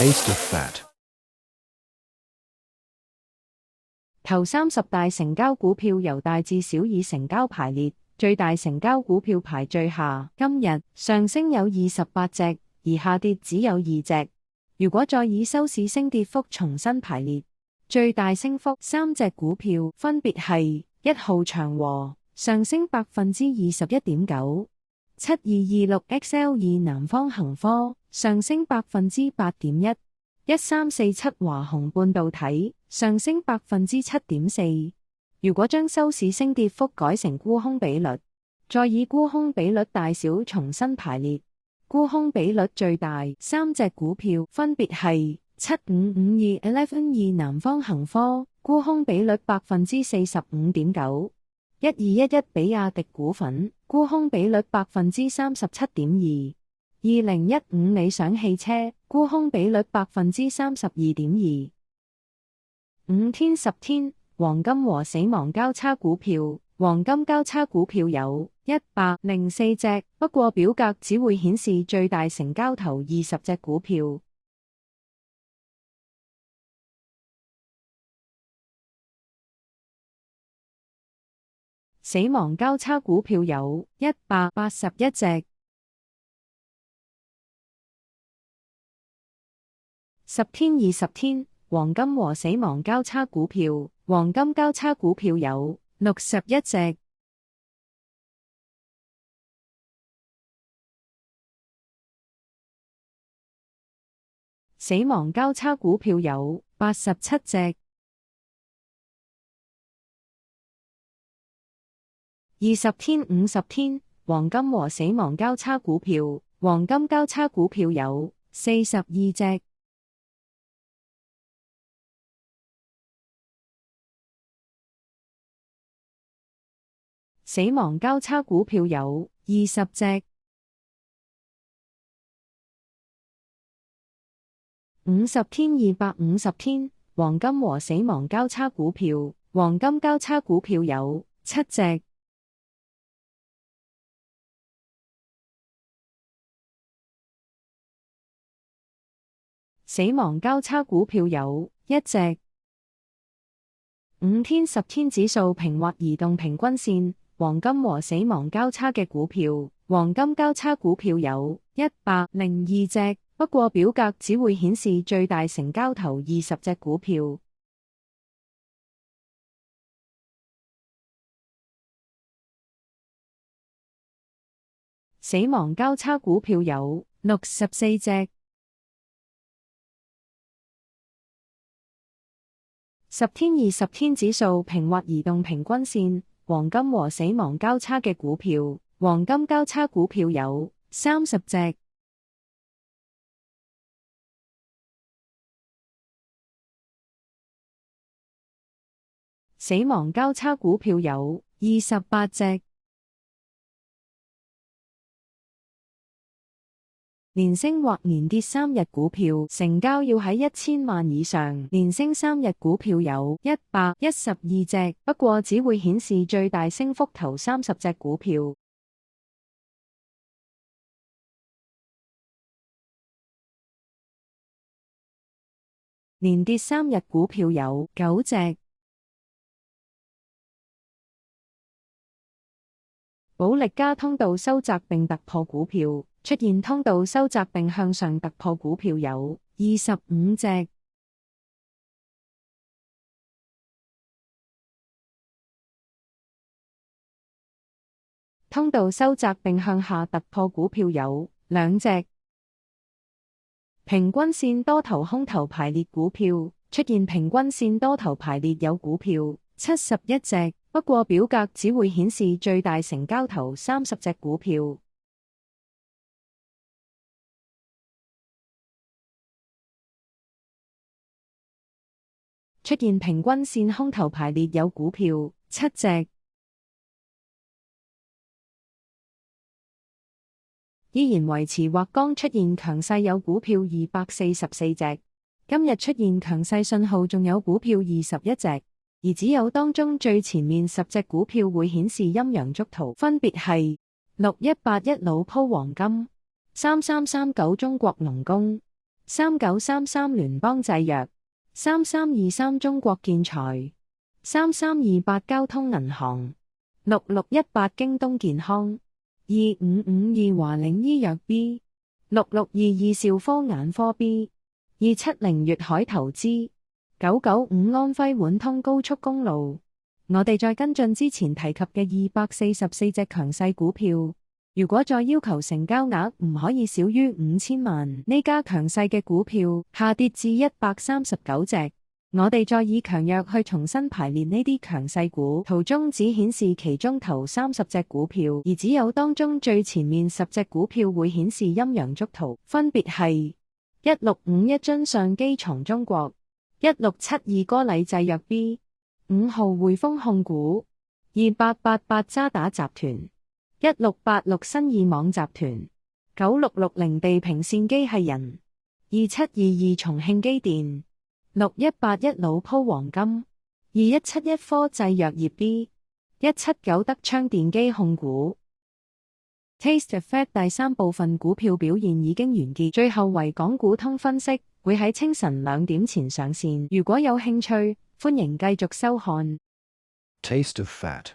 Taste of fat. 頭30大成交股票由大至小以成交排列，最大成交股票排最下。今日上升有28隻，而下跌只有2隻。如果再以收市升跌幅重新排列，最大升幅3隻股票分別係1號長和上升 21.9%、7226XL2 南方恒科上升 8.1%、1347華虹半導體上升 7.4%。如果將收市升跌幅改成沽空比率，再以沽空比率大小重新排列，沽空比率最大3隻股票分別係755211南方恒科沽空比率 45.9%、1211比亞迪股份沽空比率 37.2%、2015理想汽車沽空比率 32.2%。5天10天黃金和死亡交叉股票，黃金交叉股票有104隻，不過表格只會顯示最大成交頭20隻股票。死亡交叉股票有181隻。10天20天黃金和死亡交叉股票，黃金交叉股票有61隻。死亡交叉股票有87隻。20天50天黃金和死亡交叉股票，黃金交叉股票有42隻。死亡交叉股票有20隻。50天250天黃金和死亡交叉股票，黃金交叉股票有7隻。死亡交叉股票有1隻。5天10天指數平或移動平均線，黃金和死亡交叉嘅股票，黃金交叉股票有102隻，不過表格只會顯示最大成交頭20隻股票。死亡交叉股票有64隻。10天20天指數平或移動平均線，黃金和死亡交叉嘅股票，黃金交叉股票有30隻。死亡交叉股票有28隻。連升或連跌3日股票，成交要喺1000萬以上。連升3日股票有112隻，不過只會顯示最大升幅頭30隻股票。連跌3日股票有9隻。保力加通道收窄並突破股票，出現通道收窄並向上突破股票有25隻。通道收窄並向下突破股票有2隻。平均線多頭空頭排列股票，出現平均線多頭排列有股票71隻，不過表格只會顯示最大成交頭30隻股票。出現平均線空頭排列有股票7隻。依然維持或剛出現強勢有股票244隻。今日出現強勢信號仲有股票21隻，而只有當中最前面10隻股票會顯示陰陽燭圖，分別係6181老鋪黃金、3339中國龍工、3933聯邦製藥、3323中國建材、3328交通銀行、6618京東健康、2552華領醫藥 B、6622兆科眼科 B、270粵海投資、995安徽皖通高速公路。我哋再跟進之前提及嘅244隻強勢股票，如果再要求成交額唔可以少於5000萬，呢家強勢嘅股票下跌至139隻。我哋再以強弱去重新排列呢啲強勢股，圖中只顯示其中頭30隻股票，而只有當中最前面10隻股票會顯示陰陽燭圖，分別係1651津上機床中國、1672歌禮製藥 B、5號匯豐控股、2888渣打集團、1686新意網集團、9660地平線機械人、2722重慶機電、6181老鋪黃金、2171科製藥業 B、179德昌電機控股。Taste Effect 第3部分股票表現已經完結，最後為港股通分析，會喺清晨2點前上線。如果有興趣，歡迎繼續收看。Taste of Fat